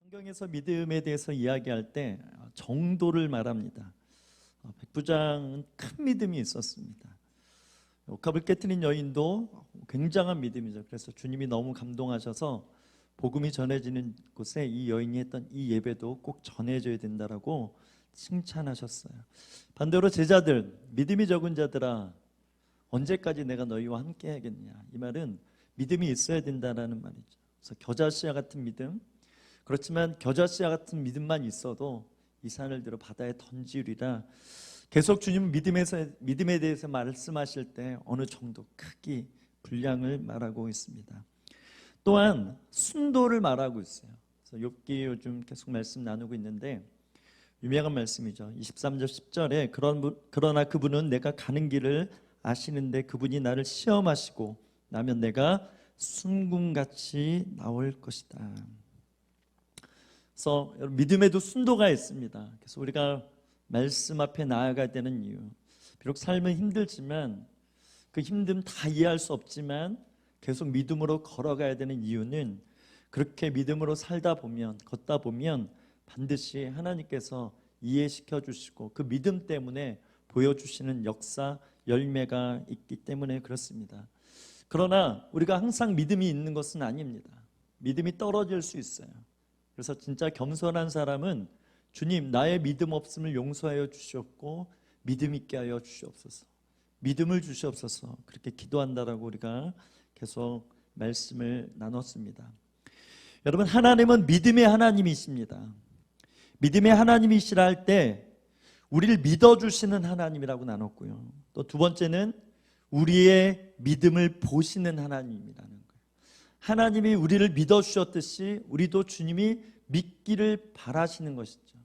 성경에서 믿음에 대해서 이야기할 때 정도를 말합니다. 백부장은 큰 믿음이 있었습니다. 옥합을 깨트린 여인도 굉장한 믿음이죠. 그래서 주님이 너무 감동하셔서 복음이 전해지는 곳에 이 여인이 했던 이 예배도 꼭 전해져야 된다라고 칭찬하셨어요. 반대로 제자들, 믿음이 적은 자들아 언제까지 내가 너희와 함께 하겠냐, 이 말은 믿음이 있어야 된다라는 말이죠. 그래서 겨자씨와 같은 믿음, 그렇지만 겨자씨와 같은 믿음만 있어도 이 산을 들어 바다에 던지리라. 계속 주님은 믿음에 대해서 말씀하실 때 어느 정도 크기, 분량을 말하고 있습니다. 또한 순도를 말하고 있어요. 그래서 욥기 요즘 계속 말씀 나누고 있는데 유명한 말씀이죠. 23절 10절에 그러나 그분은 내가 가는 길을 아시는데 그분이 나를 시험하시고 나면 내가 순금같이 나올 것이다. 그래서 믿음에도 순도가 있습니다. 그래서 우리가 말씀 앞에 나아가야 되는 이유, 비록 삶은 힘들지만 그 힘듦 다 이해할 수 없지만 계속 믿음으로 걸어가야 되는 이유는 그렇게 믿음으로 살다 보면, 걷다 보면 반드시 하나님께서 이해시켜 주시고 그 믿음 때문에 보여주시는 역사, 열매가 있기 때문에 그렇습니다. 그러나 우리가 항상 믿음이 있는 것은 아닙니다. 믿음이 떨어질 수 있어요. 그래서 진짜 겸손한 사람은 주님, 나의 믿음 없음을 용서하여 주시옵고 믿음 있게 하여 주시옵소서, 믿음을 주시옵소서, 그렇게 기도한다라고 우리가 계속 말씀을 나눴습니다. 여러분, 하나님은 믿음의 하나님이십니다. 믿음의 하나님이시라 할 때 우리를 믿어주시는 하나님이라고 나눴고요. 또 두 번째는 우리의 믿음을 보시는 하나님이라는 거예요. 하나님이 우리를 믿어주셨듯이 우리도 주님이 믿기를 바라시는 것이죠.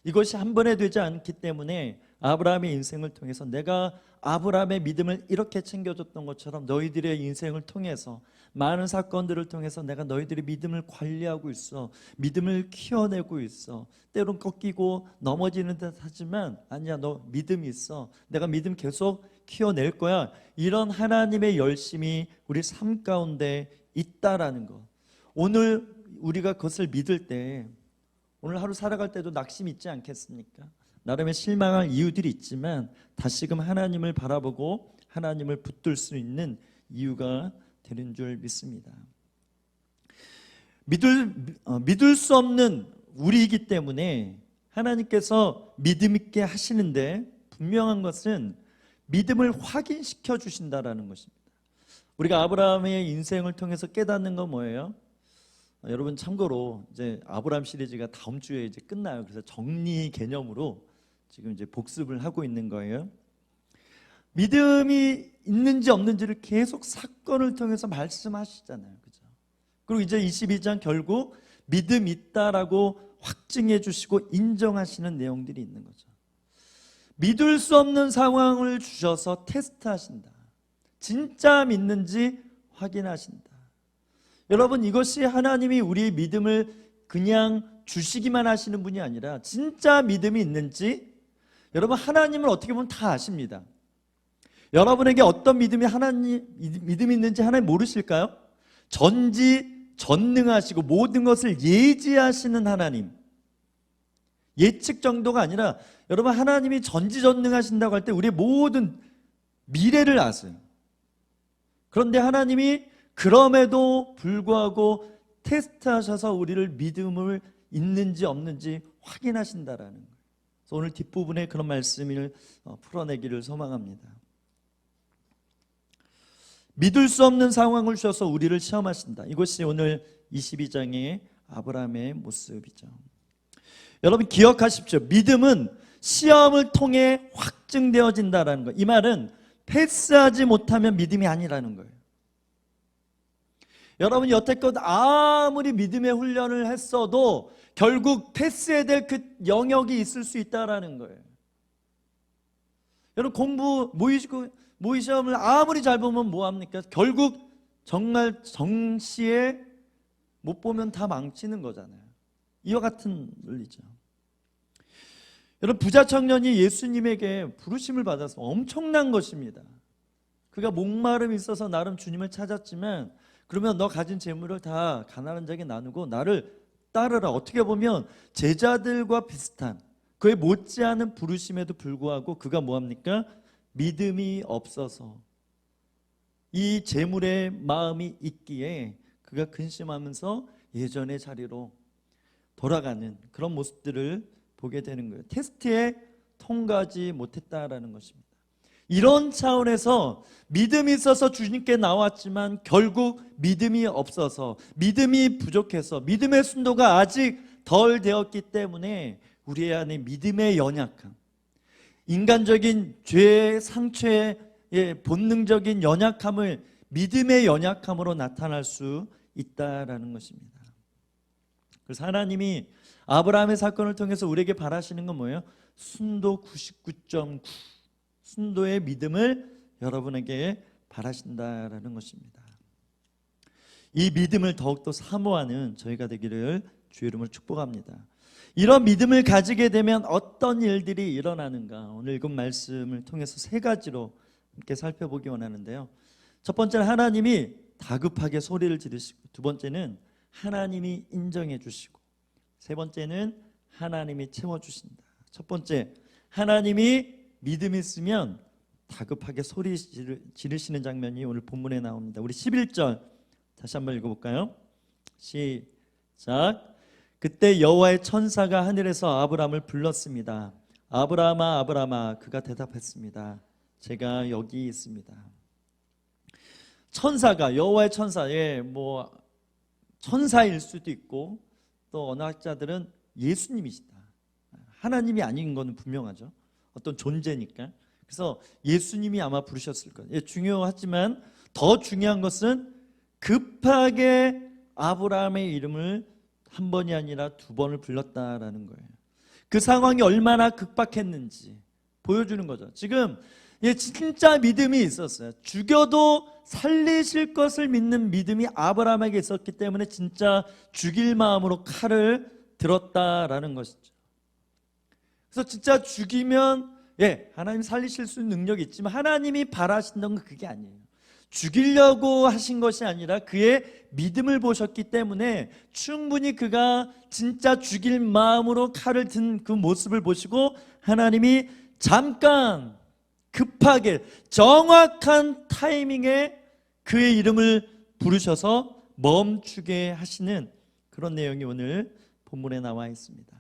이것이 한 번에 되지 않기 때문에 아브라함의 인생을 통해서 내가 아브라함의 믿음을 이렇게 챙겨줬던 것처럼 너희들의 인생을 통해서 많은 사건들을 통해서 내가 너희들의 믿음을 관리하고 있어, 믿음을 키워내고 있어. 때론 꺾이고 넘어지는 듯 하지만 아니야, 너 믿음이 있어, 내가 믿음 계속 키워낼 거야. 이런 하나님의 열심이 우리 삶 가운데 있다라는 것, 오늘 우리가 그것을 믿을 때 오늘 하루 살아갈 때도 낙심이 있지 않겠습니까? 나름의 실망할 이유들이 있지만 다시금 하나님을 바라보고 하나님을 붙들 수 있는 이유가 되는 줄 믿습니다. 믿을 수 없는 우리이기 때문에 하나님께서 믿음 있게 하시는데 분명한 것은 믿음을 확인시켜 주신다라는 것입니다. 우리가 아브라함의 인생을 통해서 깨닫는 건 뭐예요? 여러분, 참고로 이제 아브라함 시리즈가 다음 주에 이제 끝나요. 그래서 정리 개념으로 지금 이제 복습을 하고 있는 거예요. 믿음이 있는지 없는지를 계속 사건을 통해서 말씀하시잖아요. 그죠? 그리고 이제 22장 결국 믿음 있다라고 확증해 주시고 인정하시는 내용들이 있는 거죠. 믿을 수 없는 상황을 주셔서 테스트하신다. 진짜 믿는지 확인하신다. 여러분, 이것이 하나님이 우리의 믿음을 그냥 주시기만 하시는 분이 아니라 진짜 믿음이 있는지 여러분, 하나님을 어떻게 보면 다 아십니다. 여러분에게 어떤 믿음이 있는지 하나님 모르실까요? 전지전능하시고 모든 것을 예지하시는 하나님, 예측 정도가 아니라 여러분, 하나님이 전지전능하신다고 할 때 우리의 모든 미래를 아세요. 그런데 하나님이 그럼에도 불구하고 테스트하셔서 우리를 믿음을 있는지 없는지 확인하신다라는 거예요. 그래서 오늘 뒷부분에 그런 말씀을 풀어내기를 소망합니다. 믿을 수 없는 상황을 주셔서 우리를 시험하신다. 이것이 오늘 22장의 아브라함의 모습이죠. 여러분, 기억하십시오. 믿음은 시험을 통해 확증되어진다라는 거예요. 이 말은 패스하지 못하면 믿음이 아니라는 거예요. 여러분, 여태껏 아무리 믿음의 훈련을 했어도 결국 패스해야 될 그 영역이 있을 수 있다라는 거예요. 여러분, 모의 시험을 아무리 잘 보면 뭐합니까? 결국 정말 정시에 못 보면 다 망치는 거잖아요. 이와 같은 논리죠. 여러분, 부자 청년이 예수님에게 부르심을 받아서 엄청난 것입니다. 그가 목마름이 있어서 나름 주님을 찾았지만 그러면 너 가진 재물을 다 가난한 자에게 나누고 나를 따르라. 어떻게 보면 제자들과 비슷한, 그에 못지않은 부르심에도 불구하고 그가 뭐합니까? 믿음이 없어서 이 재물에 마음이 있기에 그가 근심하면서 예전의 자리로 돌아가는 그런 모습들을 보게 되는 거예요. 테스트에 통과하지 못했다라는 것입니다. 이런 차원에서 믿음이 있어서 주님께 나왔지만 결국 믿음이 없어서, 믿음이 부족해서, 믿음의 순도가 아직 덜 되었기 때문에 우리 안에 믿음의 연약함, 인간적인 죄의 상처의 본능적인 연약함을 믿음의 연약함으로 나타날 수 있다라는 것입니다. 그래서 하나님이 아브라함의 사건을 통해서 우리에게 바라시는 건 뭐예요? 순도 99.9, 순도의 믿음을 여러분에게 바라신다라는 것입니다. 이 믿음을 더욱더 사모하는 저희가 되기를 주의 이름으로 축복합니다. 이런 믿음을 가지게 되면 어떤 일들이 일어나는가, 오늘 읽은 말씀을 통해서 세 가지로 함께 살펴보기 원하는데요. 첫 번째는 하나님이 다급하게 소리를 지르시고, 두 번째는 하나님이 인정해 주시고, 세 번째는 하나님이 채워주신다. 첫 번째, 하나님이 믿음이 있으면 다급하게 소리 지르시는 장면이 오늘 본문에 나옵니다. 우리 11절 다시 한번 읽어볼까요? 시작. 그때 여호와의 천사가 하늘에서 아브라함을 불렀습니다. 아브라함아, 아브라함아. 그가 대답했습니다. 제가 여기 있습니다. 천사가, 여호와의 천사, 천사일 수도 있고, 또 언어학자들은 예수님이시다, 하나님이 아닌 건 분명하죠. 어떤 존재니까. 그래서 예수님이 아마 부르셨을 거예요. 중요하지만 더 중요한 것은 급하게 아브라함의 이름을 한 번이 아니라 두 번을 불렀다라는 거예요. 그 상황이 얼마나 급박했는지 보여주는 거죠. 지금 진짜 믿음이 있었어요. 죽여도 살리실 것을 믿는 믿음이 아브라함에게 있었기 때문에 진짜 죽일 마음으로 칼을 들었다라는 것이죠. 그래서 진짜 죽이면 하나님 살리실 수 있는 능력이 있지만 하나님이 바라신다는 건 그게 아니에요. 죽이려고 하신 것이 아니라 그의 믿음을 보셨기 때문에 충분히 그가 진짜 죽일 마음으로 칼을 든 그 모습을 보시고 하나님이 잠깐 급하게 정확한 타이밍에 그의 이름을 부르셔서 멈추게 하시는 그런 내용이 오늘 본문에 나와 있습니다.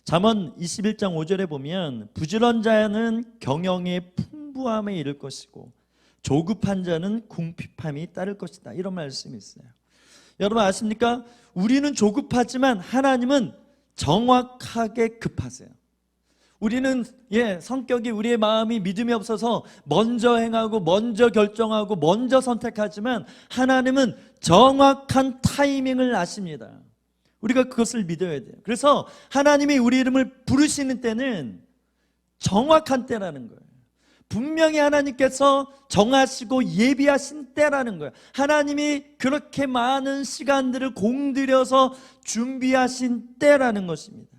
잠언 21장 5절에 보면 부지런 자는 경영의 풍부함에 이를 것이고 조급한 자는 궁핍함이 따를 것이다, 이런 말씀이 있어요. 여러분 아십니까? 우리는 조급하지만 하나님은 정확하게 급하세요. 우리는 성격이, 우리의 마음이 믿음이 없어서 먼저 행하고 먼저 결정하고 먼저 선택하지만 하나님은 정확한 타이밍을 아십니다. 우리가 그것을 믿어야 돼요. 그래서 하나님이 우리 이름을 부르시는 때는 정확한 때라는 거예요. 분명히 하나님께서 정하시고 예비하신 때라는 거예요. 하나님이 그렇게 많은 시간들을 공들여서 준비하신 때라는 것입니다.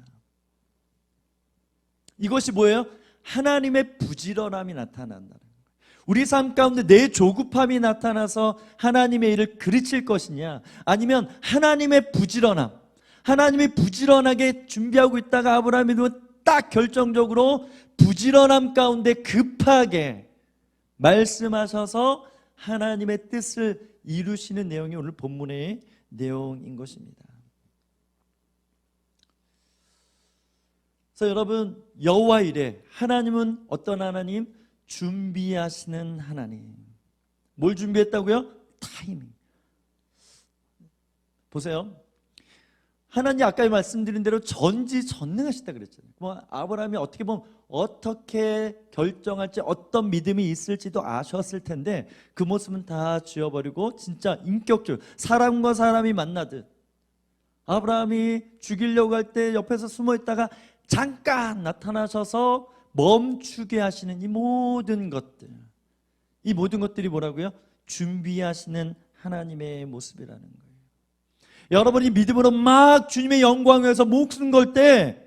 이것이 뭐예요? 하나님의 부지런함이 나타난다는 거예요. 우리 삶 가운데 내 조급함이 나타나서 하나님의 일을 그르칠 것이냐, 아니면 하나님의 부지런함, 하나님이 부지런하게 준비하고 있다가 아브라함이 딱 결정적으로 부지런함 가운데 급하게 말씀하셔서 하나님의 뜻을 이루시는 내용이 오늘 본문의 내용인 것입니다. 그래서 여러분, 여호와 이레, 하나님은 어떤 하나님? 준비하시는 하나님. 뭘 준비했다고요? 타이밍. 보세요. 하나님 아까 말씀드린 대로 전지전능하시다 그랬잖아요. 아브라함이 어떻게 보면 어떻게 결정할지, 어떤 믿음이 있을지도 아셨을 텐데 그 모습은 다 지워버리고 진짜 인격적으로 사람과 사람이 만나듯, 아브라함이 죽이려고 할 때 옆에서 숨어있다가 잠깐 나타나셔서 멈추게 하시는 이 모든 것들, 이 모든 것들이 뭐라고요? 준비하시는 하나님의 모습이라는 거예요. 여러분이 믿음으로 막 주님의 영광을 위해서 목숨 걸 때,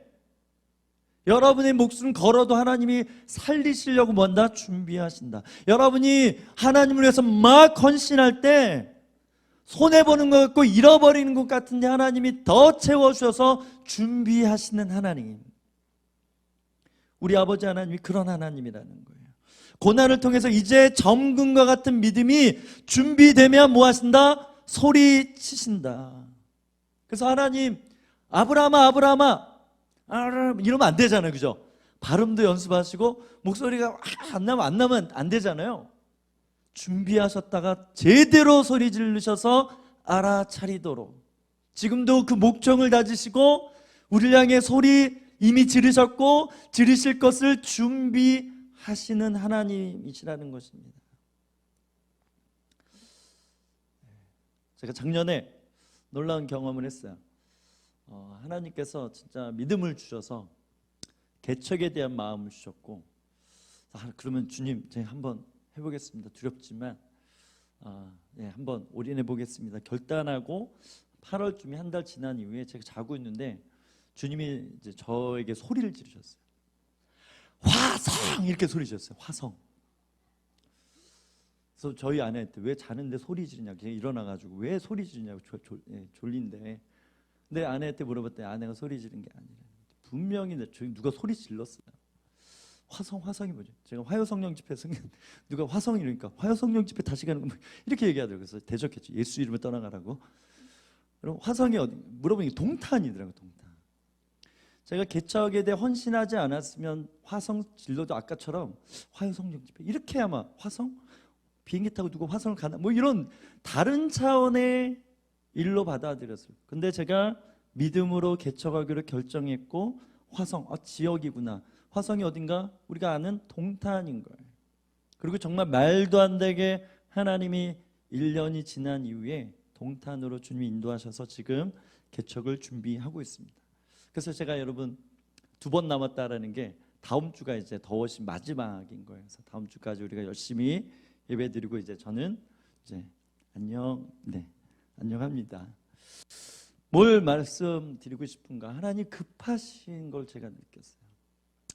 여러분의 목숨 걸어도 하나님이 살리시려고 뭔가 준비하신다. 여러분이 하나님을 위해서 막 헌신할 때 손해보는 것 같고 잃어버리는 것 같은데 하나님이 더 채워주셔서 준비하시는 하나님. 우리 아버지 하나님이 그런 하나님이라는 거예요. 고난을 통해서 이제 점금과 같은 믿음이 준비되면 뭐 하신다? 소리치신다. 그래서 하나님, 아브라함아 아브라함아 이러면 안 되잖아요, 그죠? 발음도 연습하시고 목소리가 안 나면 안 되잖아요. 준비하셨다가 제대로 소리 지르셔서 알아차리도록, 지금도 그 목청을 다지시고 우리를 향해 소리 이미 지르셨고 지르실 것을 준비하시는 하나님이시라는 것입니다. 제가 작년에 놀라운 경험을 했어요. 하나님께서 진짜 믿음을 주셔서 개척에 대한 마음을 주셨고, 그러면 주님 제가 한번 해보겠습니다. 두렵지만 한번 올인해 보겠습니다. 결단하고 8월쯤에 한 달 지난 이후에 제가 자고 있는데 주님이 이제 저에게 소리를 지르셨어요. 화성! 이렇게 소리 지르셨어요. 화성. 그래서 저희 아내한테 왜 자는데 소리 지르냐, 그냥 일어나가지고 왜 소리 지르냐고 졸린데. 근데 아내한테 물어봤더니 아내가 소리 지른 게 아니라 분명히 누가 소리 질렀어요. 화성이 뭐죠? 제가 화요성령 집회 누가 화성 이러니까 화요성령 집회 다시 가는 거 이렇게 얘기하더라고요. 그래서 대적했죠. 예수 이름을 떠나가라고. 그럼 화성이 어디? 물어보니까 동탄이더라고요. 동탄. 제가 개척에 대해 헌신하지 않았으면 화성 진로도 아까처럼 화요성령 집회 이렇게 아마 화성? 비행기 타고 누가 화성을 가나? 뭐 이런 다른 차원의 일로 받아들였어요. 근데 제가 믿음으로 개척하기로 결정했고 화성, 지역이구나. 화성이 어딘가? 우리가 아는 동탄인 거예요. 그리고 정말 말도 안 되게 하나님이 1년이 지난 이후에 동탄으로 주님이 인도하셔서 지금 개척을 준비하고 있습니다. 그래서 제가 여러분 2번 남았다라는 게 다음 주가 이제 더워신 마지막인 거예요. 그래서 다음 주까지 우리가 열심히 예배드리고 이제 저는 이제 안녕합니다. 뭘 말씀드리고 싶은가? 하나님 급하신 걸 제가 느꼈어요.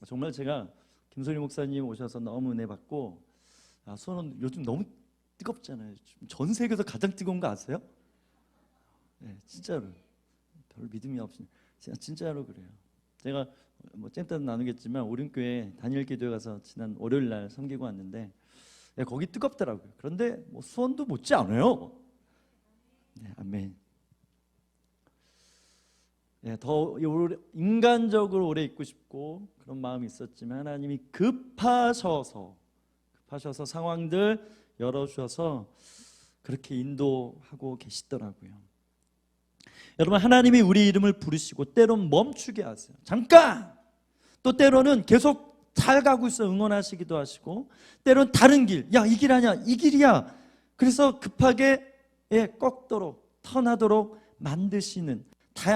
정말 제가 김소리 목사님 오셔서 너무 은혜 받고, 수원은 요즘 너무 뜨겁잖아요. 전 세계에서 가장 뜨거운 거 아세요? 네, 진짜로 별 믿음이 없으니 진짜로 그래요. 제가 뭐 잼따도 나누겠지만 오륜교회 단일기도에 가서 지난 월요일 날 섬기고 왔는데 거기 뜨겁더라고요. 그런데 뭐 수원도 못지 않아요. 네, 아멘. 더 인간적으로 오래 있고 싶고 그런 마음이 있었지만 하나님이 급하셔서 상황들 열어주셔서 그렇게 인도하고 계시더라고요. 여러분, 하나님이 우리 이름을 부르시고 때론 멈추게 하세요. 잠깐! 또 때로는 계속 잘 가고 있어 응원하시기도 하시고, 때론 다른 길, 야, 이 길 아니야, 이 길이야. 그래서 급하게 꺾도록 턴하도록 만드시는,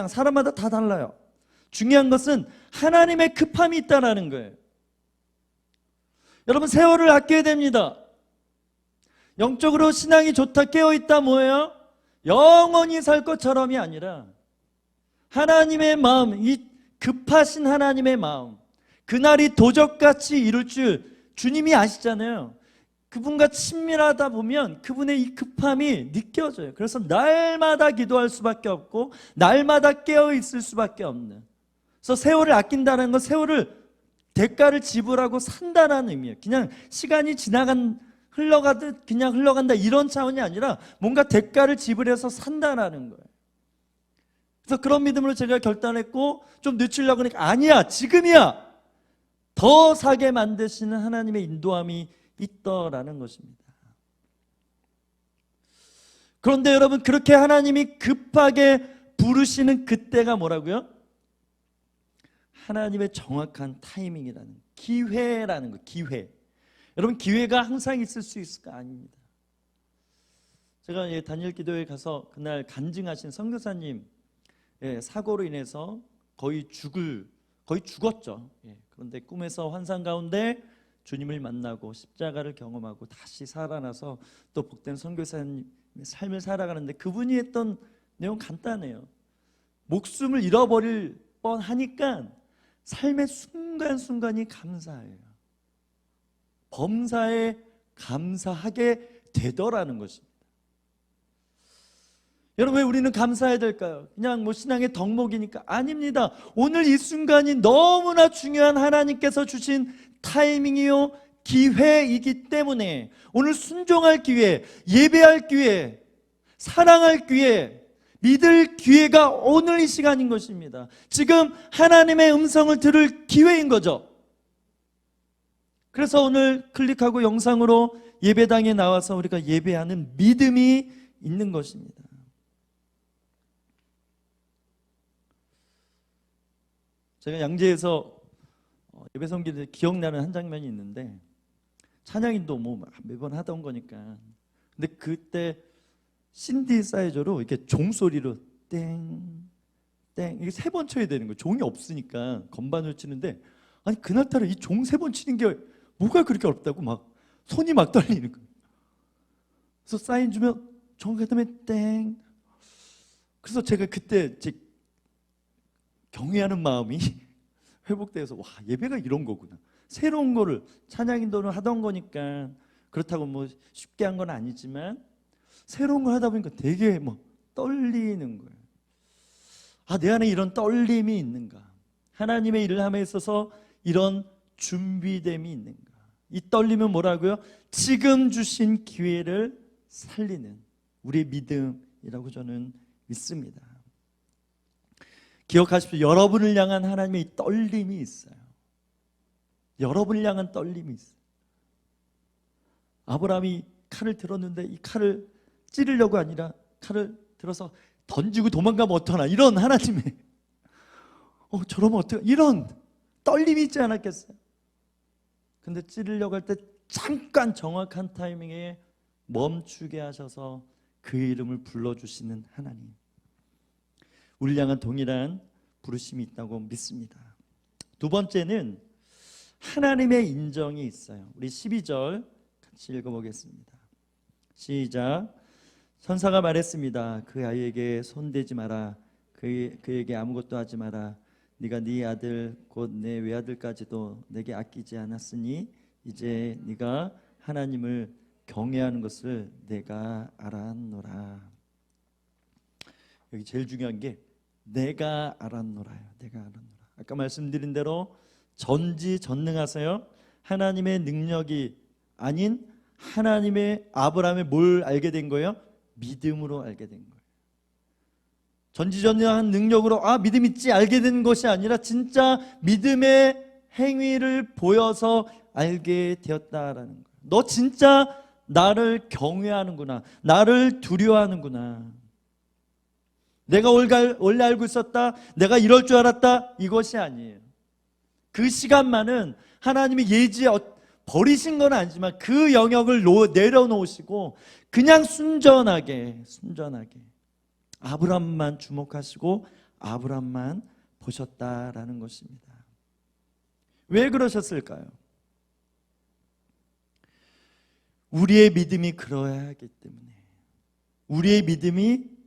사람마다 다 달라요. 중요한 것은 하나님의 급함이 있다는 거예요. 여러분, 세월을 아껴야 됩니다. 영적으로 신앙이 좋다, 깨어있다 뭐예요? 영원히 살 것처럼이 아니라 하나님의 마음, 이 급하신 하나님의 마음, 그날이 도적같이 이룰 줄 주님이 아시잖아요. 그분과 친밀하다 보면 그분의 이 급함이 느껴져요. 그래서 날마다 기도할 수밖에 없고 날마다 깨어있을 수밖에 없는. 그래서 세월을 아낀다는 건 세월을 대가를 지불하고 산다는 의미예요. 그냥 시간이 흘러가듯 그냥 흘러간다 이런 차원이 아니라 뭔가 대가를 지불해서 산다는 거예요. 그래서 그런 믿음으로 제가 결단했고 좀 늦추려고 하니까 아니야, 지금이야. 더 사게 만드시는 하나님의 인도함이 있더라는 것입니다. 그런데 여러분, 그렇게 하나님이 급하게 부르시는 그때가 뭐라고요? 하나님의 정확한 타이밍이라는, 기회라는 거. 기회. 여러분, 기회가 항상 있을 수 있을까? 아닙니다. 제가 단일 기도에 가서 그날 간증하신 선교사님 사고로 인해서 거의 죽었죠. 그런데 꿈에서 환상 가운데 주님을 만나고 십자가를 경험하고 다시 살아나서 또 복된 선교사님의 삶을 살아가는데, 그분이 했던 내용 간단해요. 목숨을 잃어버릴 뻔하니까 삶의 순간순간이 감사해요. 범사에 감사하게 되더라는 것입니다. 여러분, 왜 우리는 감사해야 될까요? 그냥 뭐 신앙의 덕목이니까? 아닙니다. 오늘 이 순간이 너무나 중요한 하나님께서 주신 타이밍이요 기회이기 때문에 오늘 순종할 기회, 예배할 기회, 사랑할 기회, 믿을 기회가 오늘 이 시간인 것입니다. 지금 하나님의 음성을 들을 기회인 거죠. 그래서 오늘 클릭하고 영상으로 예배당에 나와서 우리가 예배하는 믿음이 있는 것입니다. 제가 양재에서 예배 섬길 때 기억나는 한 장면이 있는데, 찬양인도 뭐 매번 하던 거니까. 근데 그때 신디사이저로 이렇게 종소리로 땡, 땡, 이게 3번 쳐야 되는 거예요. 종이 없으니까 건반을 치는데, 아니 그날따라 이 종 3번 치는 게 뭐가 그렇게 어렵다고 막 손이 막 떨리는 거예요. 그래서 사인 주면 종 그다음에 땡. 그래서 제가 그때 제 경외하는 마음이 회복돼서, 와, 예배가 이런 거구나. 새로운 거를 찬양인도를 하던 거니까 그렇다고 뭐 쉽게 한 건 아니지만 새로운 걸 하다 보니까 되게 막 떨리는 거예요. 아, 내 안에 이런 떨림이 있는가? 하나님의 일을 함에 있어서 이런 준비됨이 있는가? 이 떨림은 뭐라고요? 지금 주신 기회를 살리는 우리의 믿음이라고 저는 믿습니다. 기억하십시오. 여러분을 향한 하나님의 이 떨림이 있어요. 여러분을 향한 떨림이 있어요. 아브라함이 칼을 들었는데 이 칼을 찌르려고 아니라 칼을 들어서 던지고 도망가면 어떡하나, 이런 하나님의 저러면 어떡하, 이런 떨림이 있지 않았겠어요? 근데 찌르려고 할 때 잠깐 정확한 타이밍에 멈추게 하셔서 그의 이름을 불러주시는 하나님, 우리를 향한 동일한 부르심이 있다고 믿습니다. 두 번째는 하나님의 인정이 있어요. 우리 12절 같이 읽어보겠습니다. 시작. 천사가 말했습니다. 그 아이에게 손대지 마라. 그에게 아무것도 하지 마라. 네가 네 아들 곧 내 외아들까지도 내게 아끼지 않았으니 이제 네가 하나님을 경외하는 것을 내가 알았노라. 여기 제일 중요한 게 내가 알았노라요. 내가 알았노라. 아까 말씀드린 대로 전지전능하세요. 하나님의 능력이 아닌 하나님의, 아브라함의 뭘 알게 된 거예요? 믿음으로 알게 된 거예요. 전지전능한 능력으로 믿음 있지 알게 된 것이 아니라 진짜 믿음의 행위를 보여서 알게 되었다라는 거예요. 너 진짜 나를 경외하는구나, 나를 두려워하는구나. 내가 원래 알고 있었다, 내가 이럴 줄 알았다, 이것이 아니에요. 그 시간만은 하나님이 버리신 건 아니지만 그 영역을 내려놓으시고 그냥 순전하게 아브람만 주목하시고 아브람만 보셨다라는 것입니다. 왜 그러셨을까요? 우리의 믿음이 그러해야 하기 때문에, 우리의 믿음이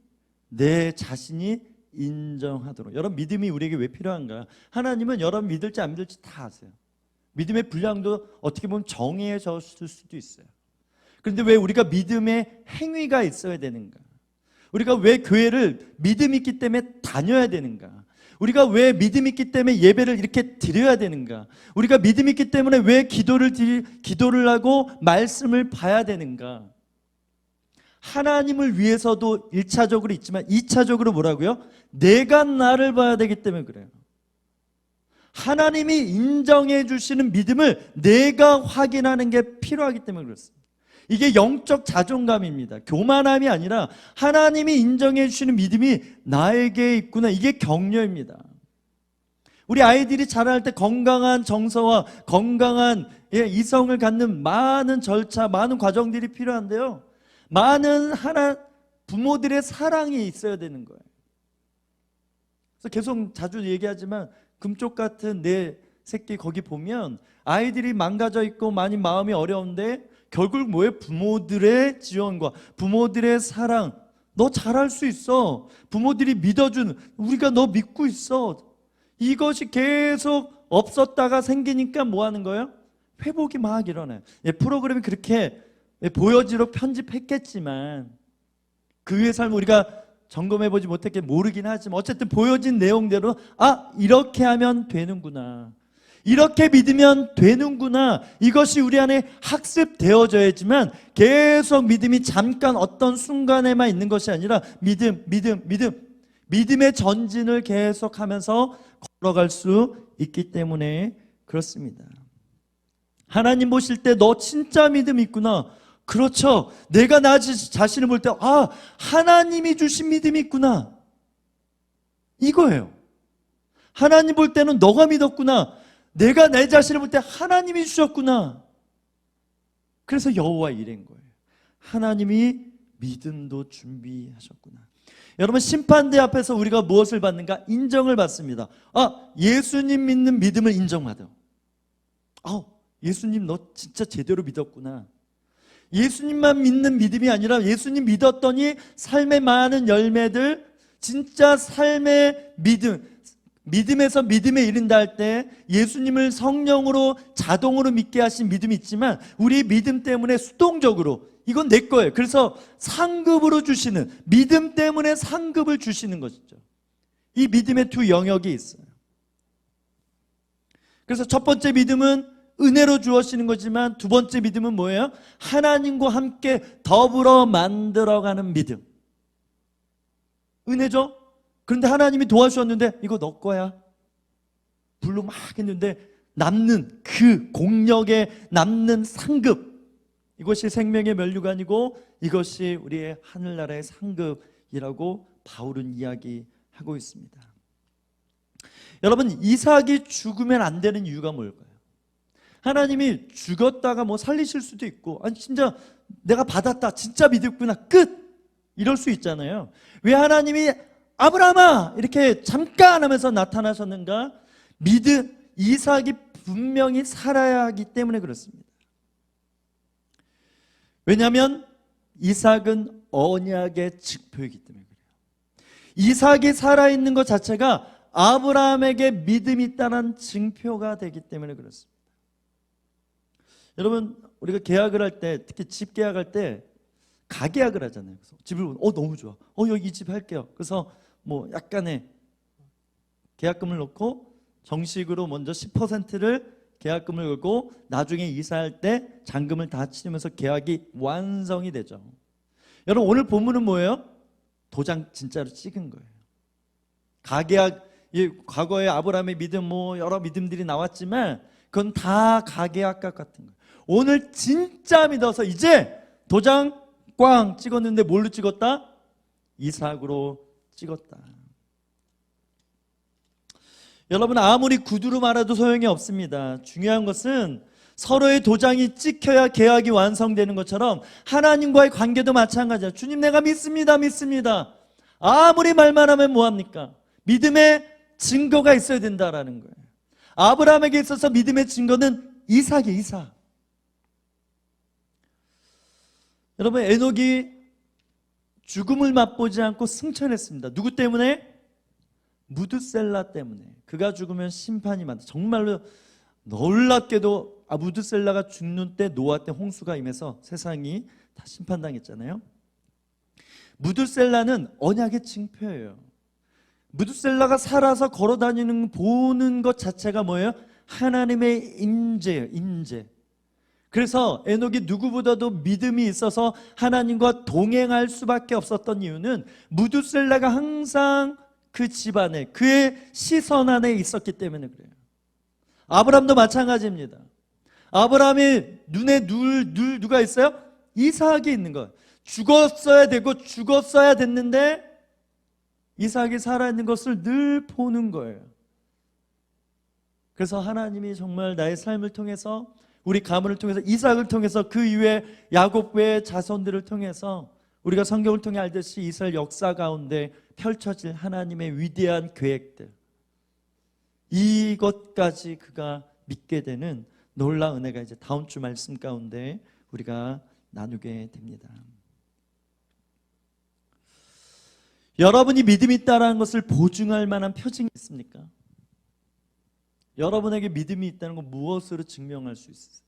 내 자신이 인정하도록. 여러분, 믿음이 우리에게 왜 필요한가? 하나님은 여러분 믿을지 안 믿을지 다 아세요. 믿음의 분량도 어떻게 보면 정해졌을 수도 있어요. 그런데 왜 우리가 믿음의 행위가 있어야 되는가? 우리가 왜 교회를 믿음 있기 때문에 다녀야 되는가? 우리가 왜 믿음 있기 때문에 예배를 이렇게 드려야 되는가? 우리가 믿음 있기 때문에 왜 기도를 하고 말씀을 봐야 되는가? 하나님을 위해서도 1차적으로 있지만 2차적으로 뭐라고요? 내가 나를 봐야 되기 때문에 그래요. 하나님이 인정해 주시는 믿음을 내가 확인하는 게 필요하기 때문에 그렇습니다. 이게 영적 자존감입니다. 교만함이 아니라 하나님이 인정해 주시는 믿음이 나에게 있구나. 이게 격려입니다. 우리 아이들이 자랄 때 건강한 정서와 건강한 이성을 갖는 많은 절차, 많은 과정들이 필요한데요, 많은 부모들의 사랑이 있어야 되는 거예요. 그래서 계속 자주 얘기하지만 금쪽 같은 내 새끼 거기 보면 아이들이 망가져 있고 많이 마음이 어려운데 결국 뭐예요? 부모들의 지원과 부모들의 사랑. 너 잘할 수 있어. 부모들이 믿어주는, 우리가 너 믿고 있어. 이것이 계속 없었다가 생기니까 뭐 하는 거예요? 회복이 막 일어나요. 프로그램이 그렇게 보여지로 편집했겠지만 그 위의 삶을 우리가 점검해보지 못했기에 모르긴 하지만 어쨌든 보여진 내용대로 이렇게 하면 되는구나, 이렇게 믿으면 되는구나, 이것이 우리 안에 학습되어져야지만 계속 믿음이 잠깐 어떤 순간에만 있는 것이 아니라 믿음의 전진을 계속하면서 걸어갈 수 있기 때문에 그렇습니다. 하나님 보실 때 너 진짜 믿음 있구나. 그렇죠. 내가 나 자신을 볼 때 하나님이 주신 믿음이 있구나, 이거예요. 하나님 볼 때는 너가 믿었구나. 내가 내 자신을 볼 때 하나님이 주셨구나. 그래서 여호와 이레인 거예요. 하나님이 믿음도 준비하셨구나. 여러분, 심판대 앞에서 우리가 무엇을 받는가? 인정을 받습니다. 예수님 믿는 믿음을 인정받아. 예수님 너 진짜 제대로 믿었구나. 예수님만 믿는 믿음이 아니라 예수님 믿었더니 삶의 많은 열매들, 진짜 삶의 믿음에서 믿음에 이른다 할 때 예수님을 성령으로 자동으로 믿게 하신 믿음이 있지만 우리 믿음 때문에 수동적으로 이건 내 거예요. 그래서 상급으로 주시는, 믿음 때문에 상급을 주시는 것이죠. 이 믿음의 두 영역이 있어요. 그래서 첫 번째 믿음은 은혜로 주어지는 거지만 두 번째 믿음은 뭐예요? 하나님과 함께 더불어 만들어가는 믿음. 은혜죠? 그런데 하나님이 도와주셨는데 이거 너 거야. 불로 막 했는데 남는 그 공력에 남는 상급, 이것이 생명의 면류관이고 이것이 우리의 하늘나라의 상급이라고 바울은 이야기하고 있습니다. 여러분, 이삭이 죽으면 안 되는 이유가 뭘까요? 하나님이 죽었다가 살리실 수도 있고, 진짜 내가 받았다, 진짜 믿었구나, 끝! 이럴 수 있잖아요. 왜 하나님이 아브라함아 이렇게 잠깐 하면서 나타나셨는가? 이삭이 분명히 살아야 하기 때문에 그렇습니다. 왜냐하면 이삭은 언약의 증표이기 때문에 그래요. 이삭이 살아있는 것 자체가 아브라함에게 믿음이 있다는 증표가 되기 때문에 그렇습니다. 여러분, 우리가 계약을 할 때, 특히 집 계약할 때 가계약을 하잖아요. 그래서 집을 보면 너무 좋아, 여기 이 집 할게요. 그래서 약간의 계약금을 넣고 정식으로 먼저 10%를 계약금을 걸고 나중에 이사할 때 잔금을 다 치르면서 계약이 완성이 되죠. 여러분, 오늘 본문은 뭐예요? 도장 진짜로 찍은 거예요. 가계약, 과거에 아브라함의 믿음, 여러 믿음들이 나왔지만 그건 다 가계약과 같은 거예요. 오늘 진짜 믿어서 이제 도장 꽝 찍었는데 뭘로 찍었다? 이삭으로 찍었다. 여러분, 아무리 구두로 말해도 소용이 없습니다. 중요한 것은 서로의 도장이 찍혀야 계약이 완성되는 것처럼 하나님과의 관계도 마찬가지예요. 주님 내가 믿습니다. 아무리 말만 하면 뭐합니까? 믿음의 증거가 있어야 된다라는 거예요. 아브라함에게 있어서 믿음의 증거는 이삭이에요. 이삭. 여러분, 에녹이 죽음을 맛보지 않고 승천했습니다. 누구 때문에? 무드셀라 때문에. 그가 죽으면 심판이 많다. 정말로 놀랍게도 무드셀라가 죽는 때 노아 때 홍수가 임해서 세상이 다 심판당했잖아요. 무드셀라는 언약의 증표예요. 무드셀라가 살아서 걸어다니는 보는 것 자체가 뭐예요? 하나님의 임재예요. 임재. 그래서 에녹이 누구보다도 믿음이 있어서 하나님과 동행할 수밖에 없었던 이유는 무드셀라가 항상 그 집안에, 그의 시선 안에 있었기 때문에 그래요. 아브라함도 마찬가지입니다. 아브라함의 눈에 누가 있어요? 이삭이 있는 거예요. 죽었어야 되고 죽었어야 됐는데 이삭이 살아있는 것을 늘 보는 거예요. 그래서 하나님이 정말 나의 삶을 통해서, 우리 가문을 통해서, 이삭을 통해서, 그 이후에 야곱 외의 자손들을 통해서 우리가 성경을 통해 알듯이 이스라엘 역사 가운데 펼쳐질 하나님의 위대한 계획들, 이것까지 그가 믿게 되는 놀라운 은혜가 이제 다음 주 말씀 가운데 우리가 나누게 됩니다. 여러분이 믿음이 있다는 것을 보증할 만한 표징이 있습니까? 여러분에게 믿음이 있다는 건 무엇으로 증명할 수 있어요?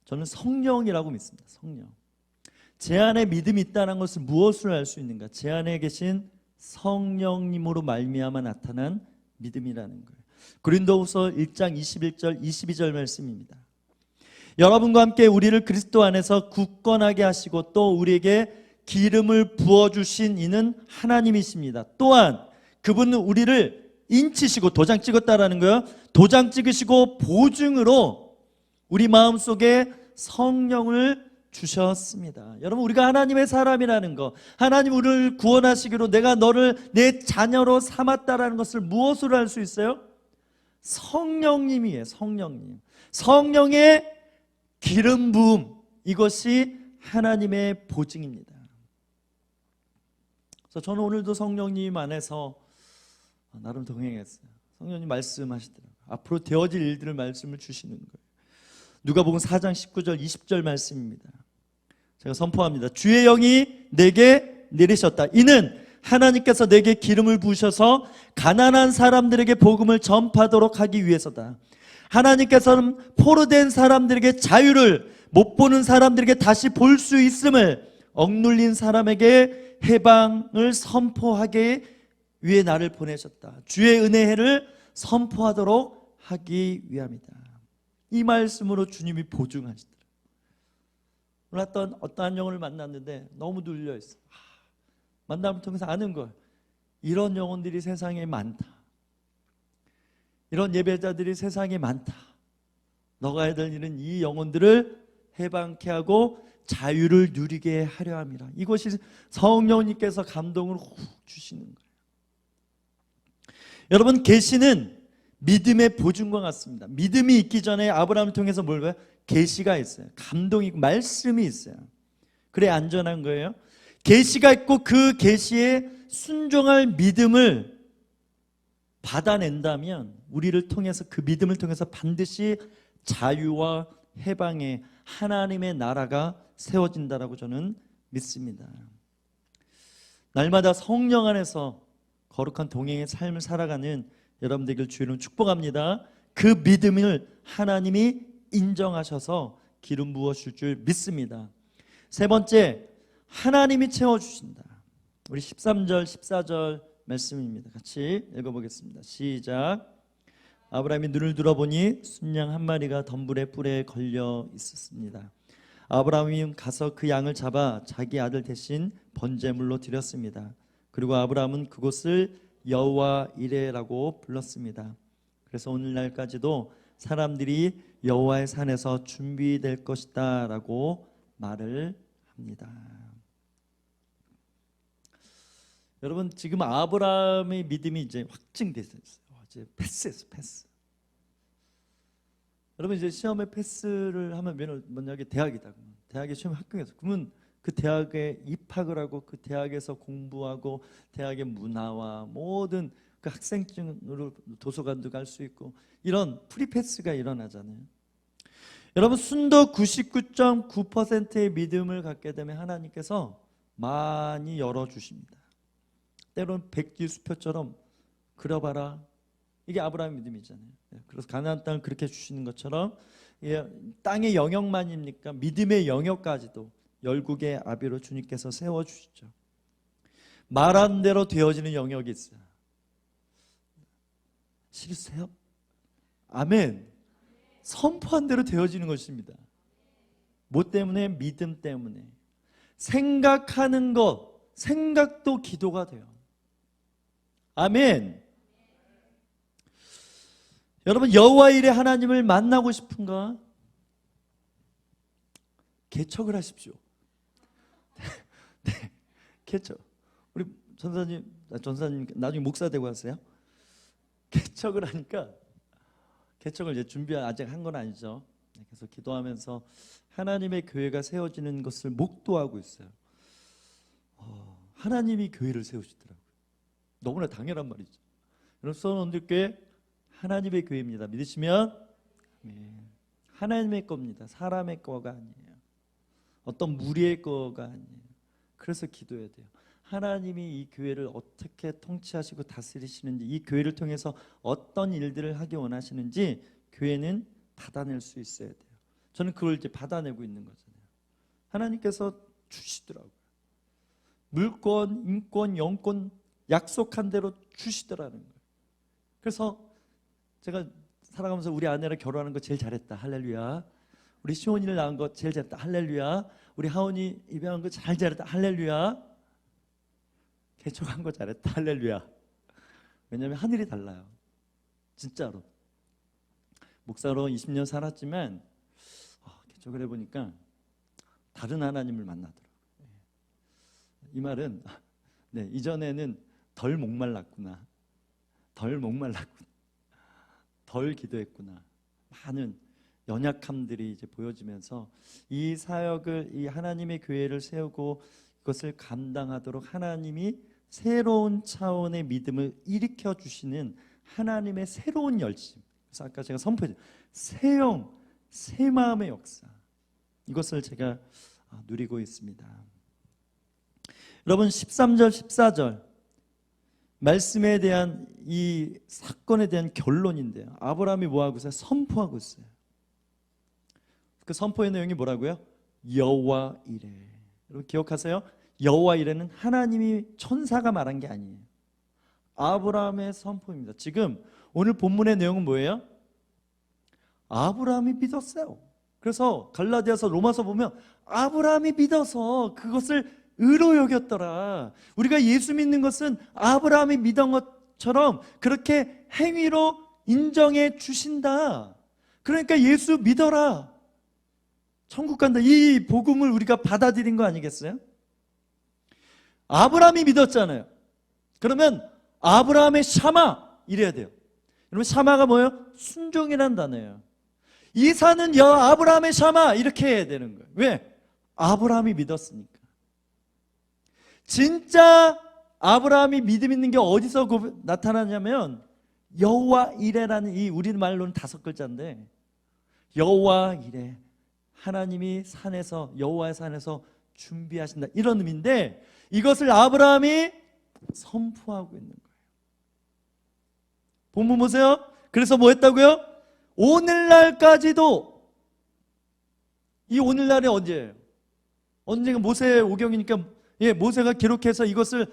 저는 성령이라고 믿습니다. 성령. 제 안에 믿음이 있다는 것을 무엇으로 알 수 있는가? 제 안에 계신 성령님으로 말미암아 나타난 믿음이라는 거예요. 고린도후서 1장 21절 22절 말씀입니다. 여러분과 함께 우리를 그리스도 안에서 굳건하게 하시고 또 우리에게 기름을 부어주신 이는 하나님이십니다. 또한 그분은 우리를 인치시고, 도장 찍었다라는 거예요. 도장 찍으시고 보증으로 우리 마음속에 성령을 주셨습니다. 여러분, 우리가 하나님의 사람이라는 거, 하나님 우리를 구원하시기로 내가 너를 내 자녀로 삼았다라는 것을 무엇으로 알 수 있어요? 성령님이에요. 성령님. 성령의 기름 부음, 이것이 하나님의 보증입니다. 그래서 저는 오늘도 성령님 안에서 나름 동행했어요. 성령님 말씀하시더라고요. 앞으로 되어질 일들을 말씀을 주시는 거예요. 누가복음 4장 19절 20절 말씀입니다. 제가 선포합니다. 주의 영이 내게 내리셨다. 이는 하나님께서 내게 기름을 부으셔서 가난한 사람들에게 복음을 전파하도록 하기 위해서다. 하나님께서는 포로된 사람들에게 자유를, 못 보는 사람들에게 다시 볼 수 있음을, 억눌린 사람에게 해방을 선포하기 위해 나를 보내셨다. 주의 은혜를 선포하도록 하기 위함이다. 이 말씀으로 주님이 보증하시더라고요. 오늘 어떠한 영혼을 만났는데 너무 눌려있어요. 만남을 통해서 아는 거예요. 이런 영혼들이 세상에 많다. 이런 예배자들이 세상에 많다. 너가 해야 될 일은 이 영혼들을 해방케 하고 자유를 누리게 하려 함이라. 이것이 성령님께서 감동을 훅 주시는 거예요. 여러분, 계시는 믿음의 보증과 같습니다. 믿음이 있기 전에 아브라함을 통해서 뭘 봐요? 계시가 있어요. 감동이 있고 말씀이 있어요. 그래 안전한 거예요. 계시가 있고 그 계시에 순종할 믿음을 받아낸다면 우리를 통해서, 그 믿음을 통해서 반드시 자유와 해방의 하나님의 나라가 세워진다라고 저는 믿습니다. 날마다 성령 안에서 거룩한 동행의 삶을 살아가는 여러분들에게 주의를 축복합니다. 그 믿음을 하나님이 인정하셔서 기름 부으실 줄 믿습니다. 세 번째, 하나님이 채워주신다. 우리 13절 14절 말씀입니다. 같이 읽어보겠습니다. 시작. 아브라함이 눈을 들어보니 순양 한 마리가 덤불의 뿔에 걸려 있었습니다. 아브라함이 가서 그 양을 잡아 자기 아들 대신 번제물로 드렸습니다. 그리고 아브라함은 그곳을 여호와 이레라고 불렀습니다. 그래서 오늘날까지도 사람들이 여호와의 산에서 준비될 것이다 라고 말을 합니다. 여러분, 지금 아브라함의 믿음이 이제 확증됐어요. 이제 패스했어, 패스. 여러분, 이제 시험에 패스를 하면 만약에 대학이다. 대학에 시험에 합격해서 그러면 그 대학에 입학을 하고 그 대학에서 공부하고 대학의 문화와 모든 그 학생증으로 도서관도 갈 수 있고 이런 프리패스가 일어나잖아요. 여러분, 순도 99.9%의 믿음을 갖게 되면 하나님께서 많이 열어주십니다. 때로는 백지수표처럼 그려봐라. 이게 아브라함의 믿음이잖아요. 그래서 가나안 땅을 그렇게 주시는 것처럼 땅의 영역만입니까? 믿음의 영역까지도 열국의 아비로 주님께서 세워주시죠. 말한 대로 되어지는 영역이 있어요. 싫으세요? 아멘. 선포한 대로 되어지는 것입니다. 뭐 때문에? 믿음 때문에. 생각하는 것, 생각도 기도가 돼요. 아멘. 여러분, 여호와 일의 하나님을 만나고 싶은가? 개척을 하십시오. 네, 개척. 우리 전사님 나중에 목사 되고 하세요. 개척을 하니까, 개척을 이제 아직 한 건 아니죠. 그래서 기도하면서 하나님의 교회가 세워지는 것을 목도하고 있어요. 하나님이 교회를 세우시더라고요. 너무나 당연한 말이죠. 여러분, 선원들께 하나님의 교회입니다. 믿으시면 하나님의 겁니다. 사람의 거가 아니에요. 어떤 무리의 거가 아니에요. 그래서 기도해야 돼요. 하나님이 이 교회를 어떻게 통치하시고 다스리시는지, 이 교회를 통해서 어떤 일들을 하기 원하시는지 교회는 받아낼 수 있어야 돼요. 저는 그걸 이제 받아내고 있는 거잖아요. 하나님께서 주시더라고요. 물권, 인권, 영권 약속한 대로 주시더라는 거예요. 그래서 제가 살아가면서 우리 아내랑 결혼하는 거 제일 잘했다. 할렐루야. 우리 시온이를 낳은 거 제일 잘했다. 할렐루야. 우리 하온이 입양한 거 잘 잘했다. 할렐루야. 개척한 거 잘했다. 할렐루야. 왜냐하면 하늘이 달라요. 진짜로. 목사로 20년 살았지만 개척을 해보니까 다른 하나님을 만나더라고요. 이 말은 네, 이전에는 덜 목말랐구나, 덜 기도했구나, 많은 연약함들이 이제 보여지면서 이 사역을, 이 하나님의 교회를 세우고 그것을 감당하도록 하나님이 새로운 차원의 믿음을 일으켜 주시는 하나님의 새로운 열심. 그래서 아까 제가 선포했죠. 새 영, 새 마음의 역사. 이것을 제가 누리고 있습니다. 여러분 13절 14절 말씀에 대한 이 사건에 대한 결론인데요. 아브라함이 뭐하고 있어요? 선포하고 있어요. 그 선포의 내용이 뭐라고요? 여호와 이레. 여러분 기억하세요? 여호와 이레는 하나님이 천사가 말한 게 아니에요. 아브라함의 선포입니다. 지금 오늘 본문의 내용은 뭐예요? 아브라함이 믿었어요. 그래서 갈라디아서 로마서 보면 아브라함이 믿어서 그것을 의로 여겼더라. 우리가 예수 믿는 것은 아브라함이 믿은 것처럼 그렇게 행위로 인정해 주신다. 그러니까 예수 믿어라, 천국 간다, 이 복음을 우리가 받아들인 거 아니겠어요? 아브라함이 믿었잖아요. 그러면 아브라함의 샤마 이래야 돼요. 여러분 샤마가 뭐예요? 순종이란 단어예요. 이사는 아브라함의 샤마 이렇게 해야 되는 거예요. 왜? 아브라함이 믿었으니까. 진짜 아브라함이 믿음 있는 게 어디서 나타나냐면 여호와 이레라는, 이 우리말로는 5글자인데 여호와 이레, 하나님이 산에서, 여호와의 산에서 준비하신다, 이런 의미인데 이것을 아브라함이 선포하고 있는 거예요. 본문 보세요. 그래서 뭐 했다고요? 오늘날까지도. 이 오늘날이 언제예요? 언젠가 모세 오경이니까 모세가 기록해서 이것을